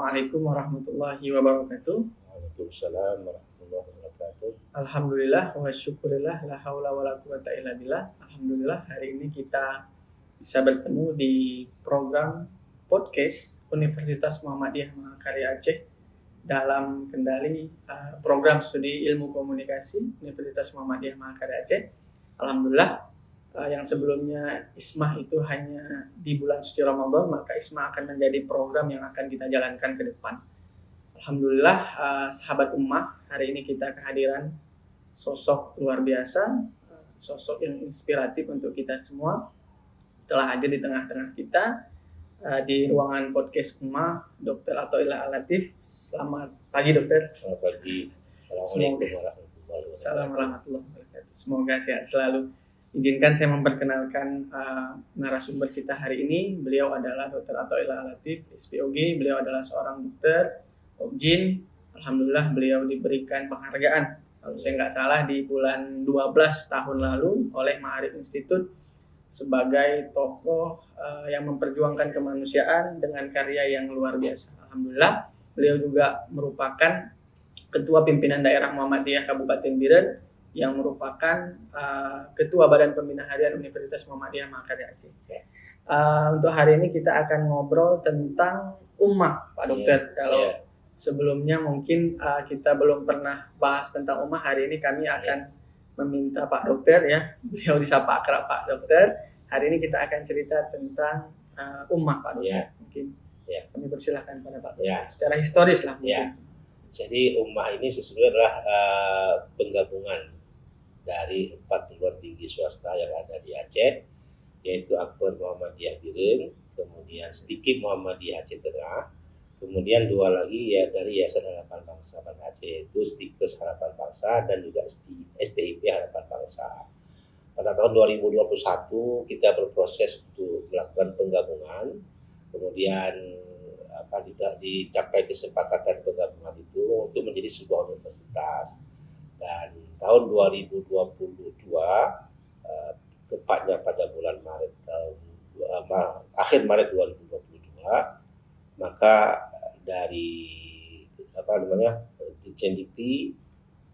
Assalamualaikum warahmatullahi wabarakatuh. Waalaikumsalam warahmatullahi wabarakatuh. Alhamdulillah wa syukurillah la haula wala quwata illa billah. Alhamdulillah hari ini kita bisa bertemu di program podcast Universitas Muhammadiyah Mahakarya Aceh dalam kendali program studi ilmu komunikasi Universitas Muhammadiyah Mahakarya Aceh. Alhamdulillah yang sebelumnya ISMAH itu hanya di bulan suci Ramadan, maka ISMAH akan menjadi program yang akan kita jalankan ke depan. Alhamdulillah, sahabat ummah, hari ini kita kehadiran sosok luar biasa, sosok yang inspiratif untuk kita semua, telah hadir di tengah-tengah kita di ruangan podcast ummah, Dr. Athoillah Al-Latif. Selamat pagi, Dokter. Selamat pagi. Assalamualaikum warahmatullahi wabarakatuh. Semoga sehat selalu. Izinkan saya memperkenalkan narasumber kita hari ini. Beliau adalah Dr. Athoillah Al-Latif, SPOG. Beliau adalah seorang dokter, Objin. Alhamdulillah beliau diberikan penghargaan, kalau saya nggak salah di bulan 12 tahun lalu oleh Ma'arif Institute sebagai tokoh yang memperjuangkan kemanusiaan dengan karya yang luar biasa. Alhamdulillah beliau juga merupakan Ketua Pimpinan Daerah Muhammadiyah Kabupaten Biren, yang merupakan Ketua Badan Pembina Harian Universitas Muhammadiyah Mahakarya Aceh. Untuk hari ini kita akan ngobrol tentang ummah, Pak Dokter. Kalau sebelumnya mungkin kita belum pernah bahas tentang ummah, hari ini kami akan meminta Pak Dokter, ya, beliau disapa akrab Pak Dokter. Hari ini kita akan cerita tentang ummah, Pak Dokter. Mungkin kami persilahkan pada Pak Dokter. Secara historis lah mungkin. Jadi ummah ini sesungguhnya adalah penggabungan dari 4 perguruan tinggi swasta yang ada di Aceh, yaitu Akbar Muhammadiyah Biren, kemudian Stikip Muhammadiyah Aceh Tengah, kemudian 2 lagi ya dari Yayasan Harapan Bangsa Banda Aceh, yaitu Stikes Harapan Bangsa dan juga STIP Harapan Bangsa. Pada tahun 2021 kita berproses untuk melakukan penggabungan, kemudian dicapai kesepakatan penggabungan itu untuk menjadi sebuah universitas. Dan tahun 2022 tepatnya pada bulan Maret akhir Maret 2022, maka dari Dirjen Dikti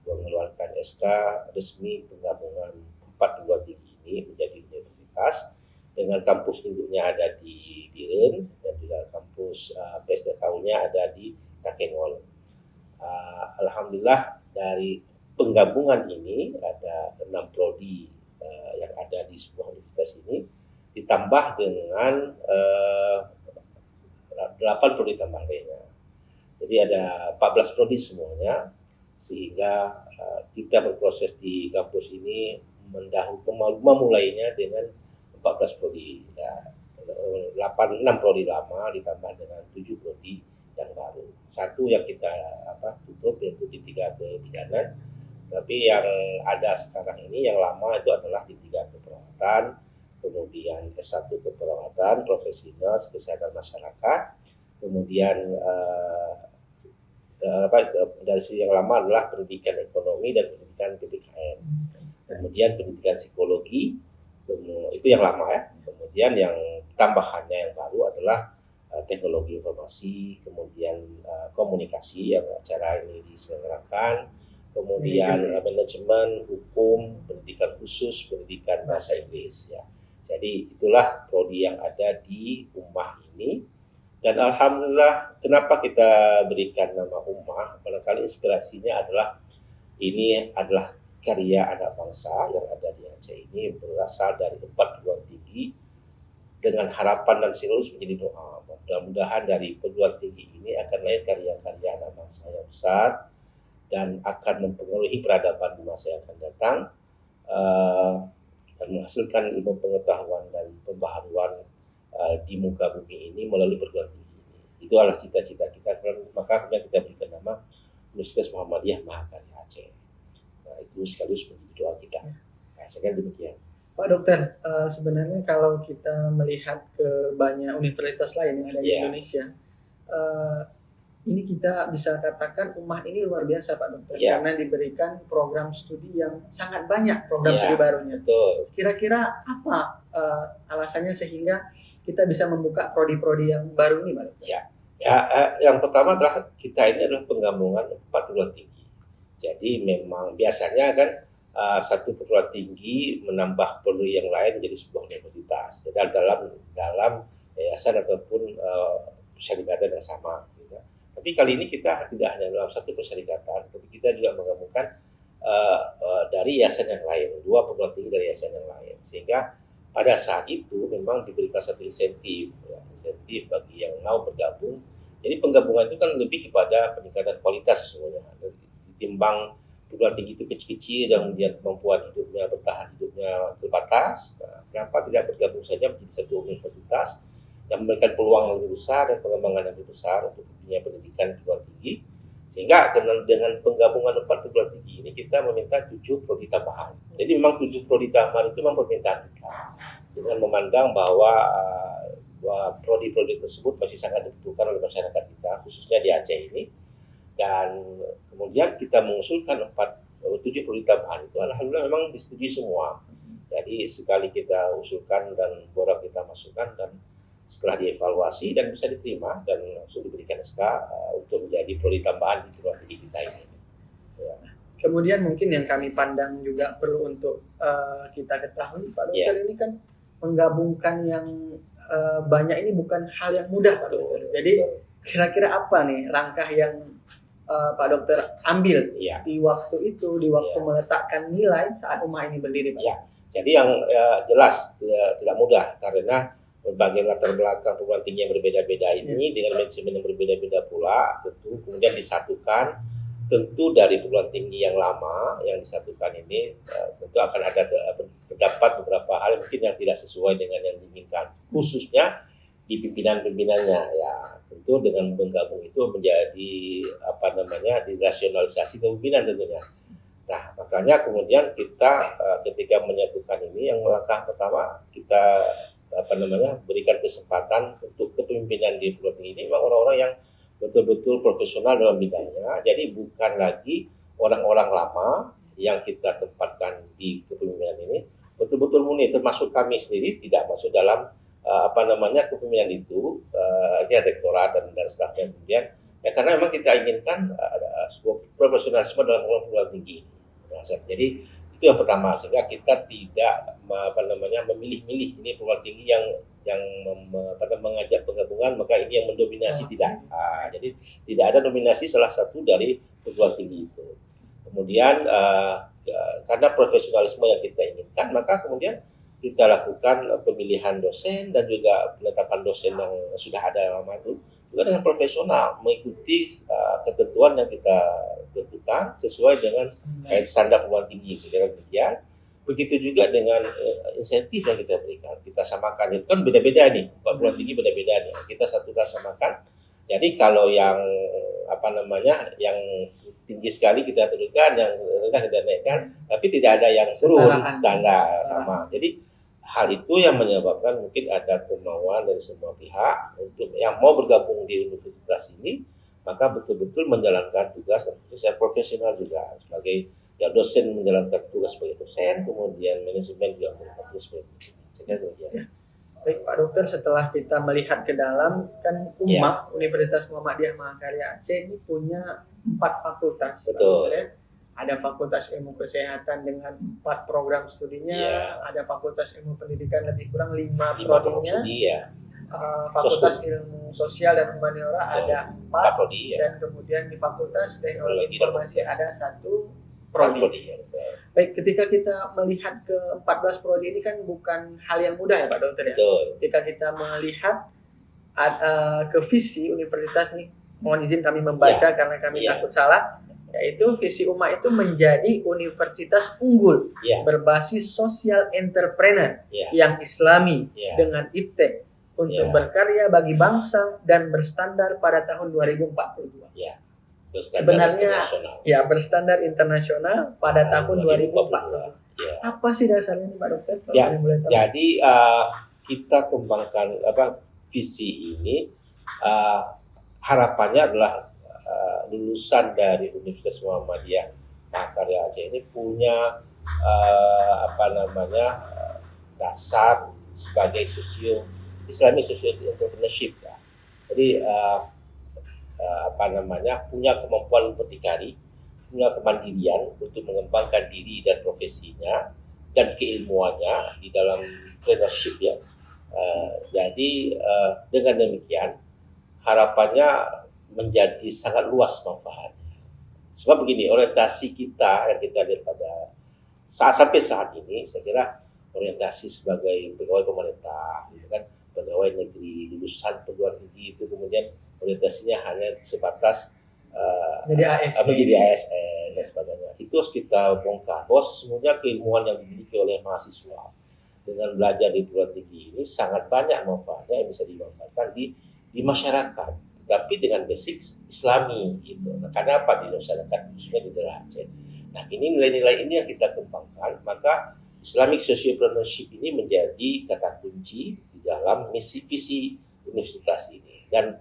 mengeluarkan SK resmi penggabungan 4 perguruan tinggi ini menjadi universitas dengan kampus induknya ada di Biren dan juga kampus PSDKU-nya ada di Takengol. Alhamdulillah dari penggabungan ini ada 6 prodi yang ada di sebuah universitas ini, ditambah dengan 8 prodi tambahan lainnya. Jadi ada 14 prodi semuanya, sehingga kita berproses di kampus ini memulainya dengan 14 prodi. 6 prodi lama ditambah dengan 7 prodi yang baru. Satu yang kita tutup yaitu di 3 kebidanan. Tapi yang ada sekarang ini yang lama itu adalah di 3 keperawatan, kemudian S1 keperawatan, profesi nurse, kesehatan masyarakat, kemudian dari sisi yang lama adalah pendidikan ekonomi dan pendidikan PPKN, kemudian pendidikan psikologi, itu yang lama ya. Kemudian yang tambahannya yang baru adalah teknologi informasi, kemudian komunikasi yang acara ini diselenggarakan, kemudian manajemen, hukum, pendidikan khusus, pendidikan bahasa Inggris ya. Jadi itulah prodi yang ada di ummah ini. Dan alhamdulillah, kenapa kita berikan nama ummah? Barangkali inspirasinya adalah ini adalah karya anak bangsa yang ada di Aceh ini, berasal dari 4 perguruan tinggi dengan harapan dan serius menjadi doa. Mudah-mudahan dari perguruan tinggi ini akan lahir karya-karya anak bangsa yang besar dan akan mempengaruhi peradaban di masa yang akan datang, dan menghasilkan ilmu pengetahuan dan pembaharuan di muka bumi ini melalui perguruan tinggi ini. Itu adalah cita-cita kita, maka kemudian kita berikan nama Universitas Muhammadiyah Mahakarya Aceh. Nah, itu sekaligus menjadi doa kita. Nah, saya kira demikian. Pak Dokter, sebenarnya kalau kita melihat ke banyak universitas lain yang ada di Indonesia, ini kita bisa katakan ummah ini luar biasa, Pak Dokter, karena diberikan program studi yang sangat banyak, program studi barunya. Betul. Kira-kira apa alasannya sehingga kita bisa membuka prodi-prodi yang baru ini, Pak Dokter? Ya, yang pertama adalah kita ini adalah penggabungan 4 perguruan tinggi. Jadi memang biasanya kan satu perguruan tinggi menambah perlu yang lain menjadi sebuah universitas. Jadi dalam yayasan ataupun persyarikatan yang sama. Gitu. Tapi kali ini kita tidak hanya dalam satu persyarikatan, tapi kita juga menggabungkan dari yayasan yang lain, 2 perguruan tinggi dari yayasan yang lain. Sehingga pada saat itu memang diberikan satu insentif, ya, insentif bagi yang mau bergabung. Jadi penggabungan itu kan lebih kepada peningkatan kualitas sesungguhnya. Ditimbang perguruan tinggi itu kecil-kecil dan kemudian kemampuan hidupnya, bertahan hidupnya terbatas. Nah, kenapa tidak bergabung saja menjadi satu universitas yang memberikan peluang yang lebih besar dan pengembangan yang lebih besar untuk dunia pendidikan perguruan tinggi. Sehingga dengan penggabungan 4 perguruan tinggi ini kita meminta 7 prodi tambahan. Jadi memang 7 prodi tambahan itu memang permintaan kita. Dengan memandang bahwa prodi-prodi tersebut masih sangat dibutuhkan oleh masyarakat kita, khususnya di Aceh ini. Dan kemudian kita mengusulkan 7 prodi tambahan itu, alhamdulillah memang disetujui semua. Jadi sekali kita usulkan dan borang kita masukkan dan setelah dievaluasi dan bisa diterima dan langsung diberikan SK untuk menjadi prodi tambahan di perguruan tinggi kita ini. Ya. Kemudian mungkin yang kami pandang juga perlu untuk kita ketahui, Pak Dokter, ini kan menggabungkan yang banyak ini bukan hal yang mudah, Pak Dokter. Jadi kira-kira apa nih langkah yang Pak Dokter ambil di waktu itu, di waktu meletakkan nilai saat Umah ini berdiri, Pak? Ya. Jadi yang jelas tidak mudah karena berbagai latar belakang perguruan tinggi yang berbeda-beda ini dengan manajemen yang berbeda-beda pula, tentu kemudian disatukan. Tentu dari perguruan tinggi yang lama yang disatukan ini tentu akan ada terdapat beberapa hal mungkin yang tidak sesuai dengan yang diinginkan, khususnya di pimpinan-pimpinannya. Ya tentu dengan menggabung itu menjadi dirasionalisasi kepemimpinan tentunya. Nah makanya kemudian kita ketika menyatukan ini, yang langkah pertama kita berikan kesempatan untuk kepemimpinan di perguruan tinggi ini memang orang-orang yang betul-betul profesional dalam bidangnya. Jadi bukan lagi orang-orang lama yang kita tempatkan di kepemimpinan ini betul-betul murni, termasuk kami sendiri tidak masuk dalam kepemimpinan itu, rektorat dan stafnya kemudian ya karena memang kita inginkan ada sebuah profesionalisme dalam perguruan tinggi. Nah, jadi itu yang pertama, sehingga kita tidak memilih-milih ini perguruan tinggi yang mengajak penggabungan maka ini yang mendominasi, tidak. Jadi tidak ada dominasi salah satu dari perguruan tinggi itu. Kemudian karena profesionalisme yang kita inginkan, maka kemudian kita lakukan pemilihan dosen dan juga penetapan dosen yang sudah ada lama itu juga dengan profesional, mengikuti ketentuan yang kita tentukan sesuai dengan standar perguruan tinggi. Secara demikian, begitu juga dengan insentif yang kita berikan, kita samakan. Itu kan beda-beda nih, perguruan tinggi beda-beda nih. Kita satukan, samakan. Jadi kalau yang yang tinggi sekali kita turunkan, yang rendah kita naikkan, tapi tidak ada yang turun standar sama. Jadi hal itu yang menyebabkan mungkin ada kemauan dari semua pihak untuk yang mau bergabung di universitas ini, maka betul-betul menjalankan tugas secara profesional juga sebagai dosen menjalankan tugas sebagai dosen, kemudian manajemen juga menjalankan tugas sebagai manajemen. Baik Pak Dokter, setelah kita melihat ke dalam, kan Universitas Muhammadiyah Mahakarya Aceh ini punya 4 fakultas. Betul. Ada Fakultas Ilmu Kesehatan dengan 4 program studinya, ada Fakultas Ilmu Pendidikan lebih kurang 5 prodinya, Fakultas Ilmu Sosial dan Humaniora ada 4 prodi, dan kemudian di Fakultas Teknologi Informasi ada 1 prodi. Baik, ketika kita melihat ke 14 prodi ini kan bukan hal yang mudah ya Pak Dokter ya. Betul. Ketika kita melihat ke visi universitas nih, mohon izin kami membaca karena kami takut salah, yaitu visi UMA itu menjadi universitas unggul berbasis social entrepreneur yang islami dengan iptek untuk berkarya bagi bangsa dan berstandar pada tahun 2042. Sebenarnya berstandar internasional pada tahun 2042. Apa sih dasarnya Pak Dokter? Jadi kita kembangkan visi ini, harapannya adalah lulusan dari Universitas Muhammadiyah Mahakarya Aceh ini punya dasar sebagai Islamic social entrepreneurship. Jadi punya kemampuan berdikari, punya kemandirian untuk mengembangkan diri dan profesinya dan keilmuannya di dalam leadership ya. Jadi dengan demikian harapannya menjadi sangat luas manfaatnya. Sebab begini, orientasi kita yang kita lihat pada sampai saat ini, saya kira orientasi sebagai pegawai pemerintah, gitu kan, pegawai negeri, lulusan perguruan tinggi itu kemudian orientasinya hanya sebatas menjadi ASN dan sebagainya. Itu harus kita bongkar bahwa sesungguhnya keilmuan yang dimiliki oleh mahasiswa dengan belajar di perguruan tinggi ini sangat banyak manfaatnya yang bisa dimanfaatkan di masyarakat, tapi dengan basic Islami gitu. Nah, karena apa di masyarakat khususnya di daerah Aceh. Nah, ini nilai-nilai ini yang kita kembangkan, maka Islamic Sociopreneurship ini menjadi kata kunci di dalam misi visi universitas ini, dan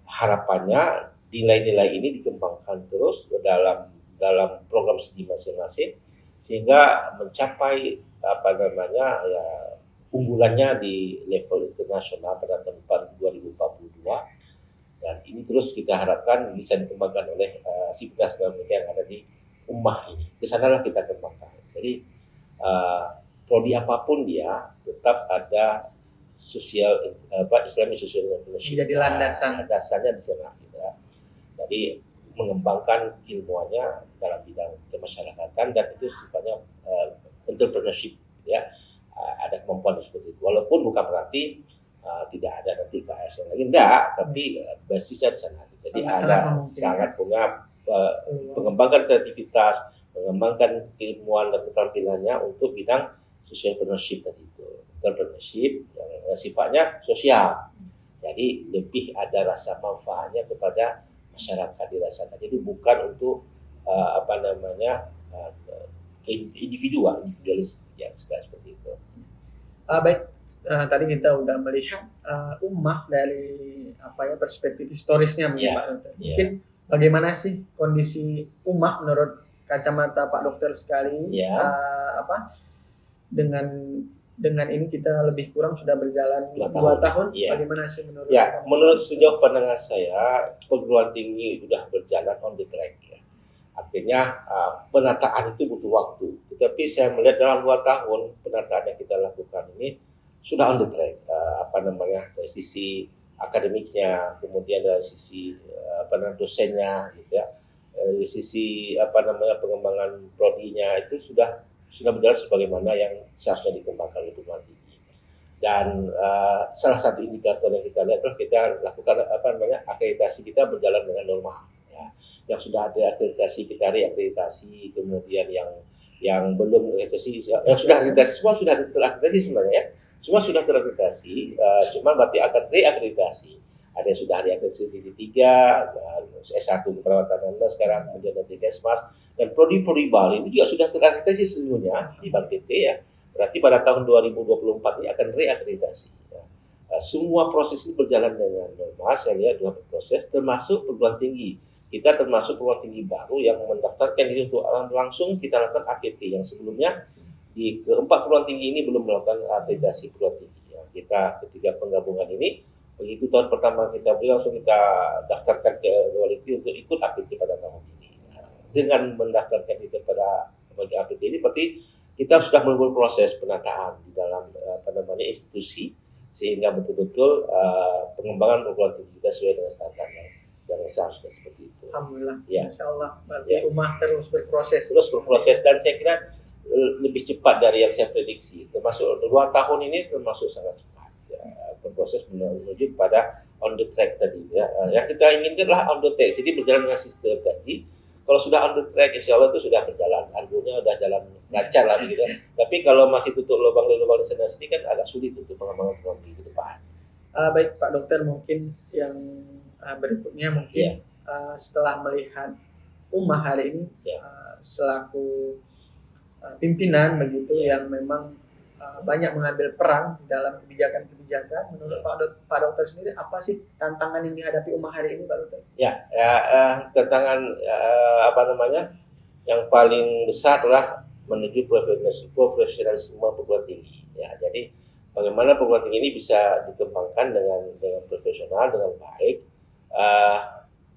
harapannya nilai-nilai ini dikembangkan terus dalam program studi masing-masing sehingga mencapai unggulannya di level internasional pada tahun 2042, dan ini terus kita harapkan bisa dikembangkan oleh sivitas mereka yang ada di ummah ini. Kesanalah kita kembangkan. Jadi prodi apapun dia tetap ada Islamic Social Entrepreneurship. Jadi landasannya di sana gitu ya. Jadi mengembangkan ilmuannya dalam bidang kemasyarakatan, dan itu sifatnya entrepreneurship gitu ya. Ada kemampuan seperti itu. Walaupun bukan berarti tidak ada nanti KSN lagi, enggak, tapi basisnya di sana. Jadi sangat punya mengembangkan kreativitas, mengembangkan keilmuan dan keterampilannya untuk bidang social entrepreneurship tadi itu. Entrepreneurship yang sifatnya sosial. Jadi lebih ada rasa manfaatnya kepada masyarakat dirasakan. Jadi bukan untuk individualis ya, seperti itu. Baik, tadi kita udah melihat ummah dari perspektif historisnya mungkin Pak Dokter. Mungkin bagaimana sih kondisi ummah menurut kacamata Pak Dokter sekali? Dengan ini kita lebih kurang sudah berjalan 2 tahun. Bagaimana sih menurut? Ya, menurut sejauh pandangan saya, perguruan tinggi sudah berjalan on the track. Ya. Artinya penataan itu butuh waktu. Tetapi saya melihat dalam 2 tahun penataan yang kita lakukan ini sudah on the track. Dari sisi akademiknya, kemudian dari sisi dosennya, gitu ya. Dari sisi pengembangan prodinya itu sudah berjalan sebagaimana yang seharusnya dikembangkan oleh perguruan tinggi. Dan salah satu indikator yang kita lihat adalah kita lakukan akreditasi kita berjalan dengan normal. Ya. Yang sudah ada akreditasi kita reakreditasi, kemudian yang belum akreditasi, yang sudah akreditasi semua sudah terakreditasi sebenarnya ya. Semua sudah terakreditasi, cuma berarti akan reakreditasi. Ada yang sudah reakreditasi di D3, S1 keperawatan anda sekarang, kemudian ada Kesmas, dan prodi-prodi baru ini juga sudah terakreditasi sesungguhnya di Bank PT ya. Berarti pada tahun 2024 ini akan reakreditasi. Ya. Semua proses ini berjalan dengan normal, saya lihat dalam proses, termasuk perguruan tinggi. Kita termasuk perguruan tinggi baru yang mendaftarkan diri untuk langsung kita lakukan APT, yang sebelumnya di keempat perguruan tinggi ini belum melakukan akreditasi perguruan tinggi. Ya. Kita ketiga penggabungan ini, begitu tahun pertama kita beri langsung kita daftarkan ke Lualiti untuk ikut APT pada tahun ini. Dengan mendaftarkan itu pada APT ini, berarti kita sudah mulai proses penataan di dalam institusi, sehingga betul-betul pengembangan perguruan tinggi kita sesuai dengan standar yang seharusnya seperti itu. Alhamdulillah. Ya. Insya Allah. Berarti ummah terus berproses. Dan saya kira lebih cepat dari yang saya prediksi. Termasuk 2 tahun ini termasuk sangat cepat. Berproses menuju pada on the track tadi ya. Yang kita inginkan adalah on the track. Jadi berjalan dengan sistem tadi. Kalau sudah on the track, insya Allah itu sudah berjalan. Algonya sudah jalan lancar lah gitu. Tapi kalau masih tutup lubang-lubang di sana sini kan agak sulit untuk pengembangan ekonomi ke depan. Baik Pak Dokter, mungkin yang berikutnya mungkin setelah melihat ummah hari ini selaku pimpinan begitu yang memang banyak mengambil peran dalam kebijakan-kebijakan. Menurut Pak Dokter sendiri, apa sih tantangan yang dihadapi ummah hari ini, Pak Dokter? Tantangan yang paling besar adalah menuju profesionalisme perguruan tinggi. Ya, jadi bagaimana perguruan tinggi ini bisa dikembangkan dengan profesional, dengan baik.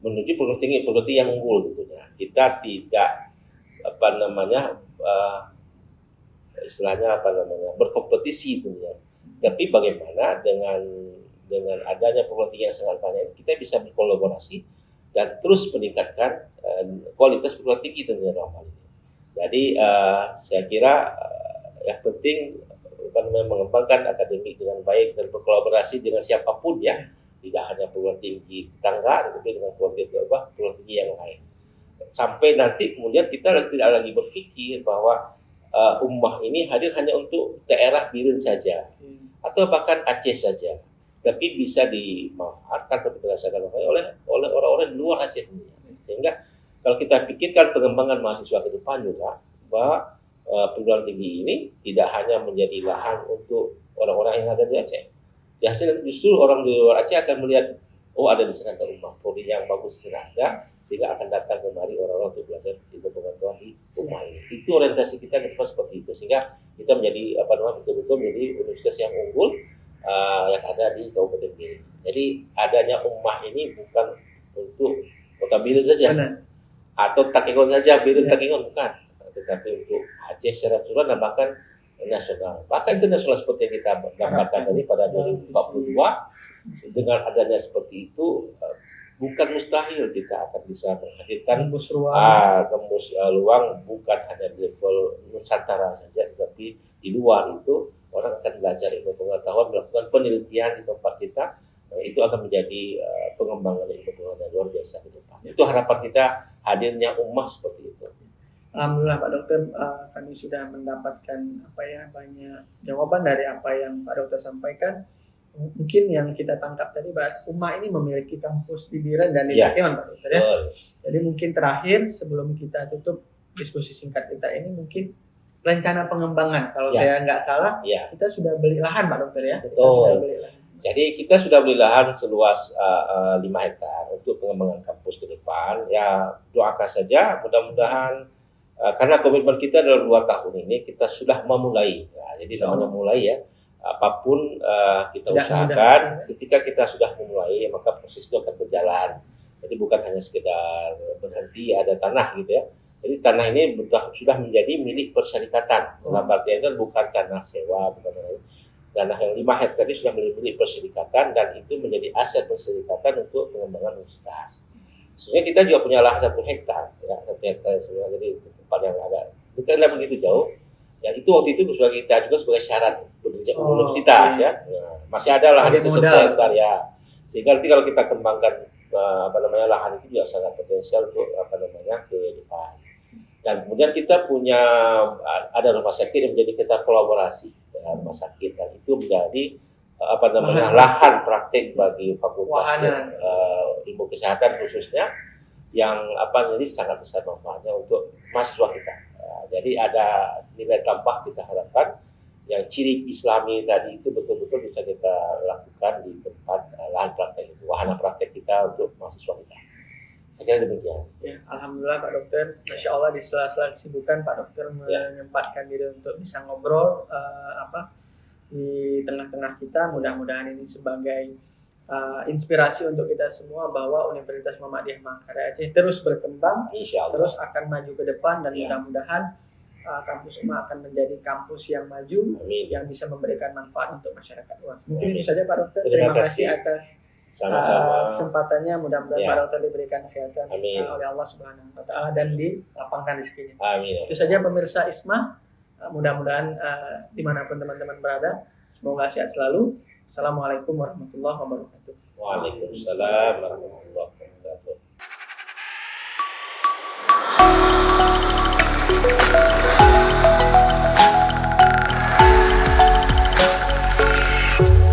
menuju perguruan tinggi yang unggul tentunya. Kita tidak istilahnya berkompetisi tentunya. Tapi bagaimana dengan adanya perguruan tinggi yang sangat banyak, kita bisa berkolaborasi dan terus meningkatkan kualitas perguruan tinggi tentunya dalam hal ini. Jadi saya kira yang penting mengembangkan akademik dengan baik dan berkolaborasi dengan siapapun ya, tidak hanya perguruan tinggi tetangga, tetapi dengan perguruan tinggi yang lain. Sampai nanti kemudian kita tidak lagi berpikir bahwa ummah ini hadir hanya untuk daerah Biren saja atau bahkan Aceh saja, tapi bisa dimanfaatkan atau dirasakan oleh orang-orang di luar Aceh. Sehingga kalau kita pikirkan pengembangan mahasiswa ke depan juga, bahwa perguruan tinggi ini tidak hanya menjadi lahan untuk orang-orang yang ada di Aceh. Biasanya justru orang di luar Aceh akan melihat, oh ada di sana ada ummah prodi yang bagus di sana ada, sehingga akan datang kemari orang-orang untuk belajar ilmu pengetahuan di ummah ini. Itu orientasi kita ke depan seperti itu, sehingga kita menjadi betul-betul menjadi universitas yang unggul yang ada di Kabupaten Biren. Jadi adanya ummah ini bukan untuk kota Biren saja, atau Takengon saja, Biren Takengon bukan, tetapi untuk Aceh secara keseluruhan dan bahkan nasional, bahkan internasional seperti yang kita dapatkan tadi pada 2042. Dengan adanya seperti itu, bukan mustahil kita akan bisa menghadirkan tembus ruang bukan hanya di level Nusantara saja, tetapi di luar itu orang akan belajar ilmu pengetahuan, melakukan penelitian di tempat kita. Itu akan menjadi pengembangan ilmu pengetahuan yang luar biasa ke depan. Itu harapan kita, hadirnya ummah seperti itu. Alhamdulillah Pak Dokter, kami sudah mendapatkan banyak jawaban dari apa yang Pak Dokter sampaikan. Mungkin yang kita tangkap tadi, Pak, ummah ini memiliki kampus di Biren dan di Takengon, Pak Dokter ya. Jadi mungkin terakhir sebelum kita tutup diskusi singkat kita ini, mungkin rencana pengembangan. Kalau saya nggak salah, kita sudah beli lahan Pak Dokter ya. Betul. Jadi kita sudah beli lahan seluas 5 hektar untuk pengembangan kampus ke depan. Ya doakan saja, mudah-mudahan. Karena komitmen kita dalam 2 tahun ini kita sudah memulai. Jadi namanya mulai ya. Apapun kita usahakan, ketika kita sudah memulai, maka proses itu akan berjalan. Jadi bukan hanya sekedar berhenti ada tanah gitu ya. Jadi tanah ini sudah menjadi milik persyarikatan. Dalam artian itu bukan tanah sewa, bukan tanah yang 5 hektar ini sudah menjadi milik persyarikatan, dan itu menjadi aset persyarikatan untuk pengembangan universitas. Sebenarnya kita juga punya lahan 1 hektar, ya, 1 hektar sebenarnya, jadi tempat yang agak tidak begitu jauh. Dan itu waktu itu kita juga sebagai syarat universitas ya. Nah, masih ada lahan itu 1 hektar ya. Sehingga nanti kalau kita kembangkan lahan itu juga sangat potensial untuk ke depan. Dan kemudian kita punya ada rumah sakit yang menjadi kita kolaborasi dengan rumah sakit, dan itu menjadi lahan praktek bagi fakultas ilmu kesehatan khususnya, yang jadi sangat besar manfaatnya untuk mahasiswa kita. Jadi ada nilai tambah kita harapkan, yang ciri Islami tadi itu betul-betul bisa kita lakukan di tempat lahan praktek itu, wahana praktek kita untuk mahasiswa kita. Saya kira demikian. Ya, alhamdulillah Pak Dokter, Masya Allah di sela-sela kesibukan Pak Dokter menyempatkan diri untuk bisa ngobrol di tengah-tengah kita. Mudah-mudahan ini sebagai inspirasi untuk kita semua bahwa Universitas Muhammadiyah Manggarai Aceh terus berkembang, terus akan maju ke depan, dan mudah-mudahan kampus ummah akan menjadi kampus yang maju, yang bisa memberikan manfaat untuk masyarakat luas. Mungkin itu saja Pak Dokter. Terima kasih atas kesempatannya. Mudah-mudahan Pak Dokter diberikan kesehatan oleh Allah Subhanahu wa Ta'ala dan dilapangkan rezekinya. Itu saja pemirsa ISMA. Mudah-mudahan dimanapun teman-teman berada, semoga sehat selalu. Assalamualaikum warahmatullahi wabarakatuh. Waalaikumsalam warahmatullahi wabarakatuh.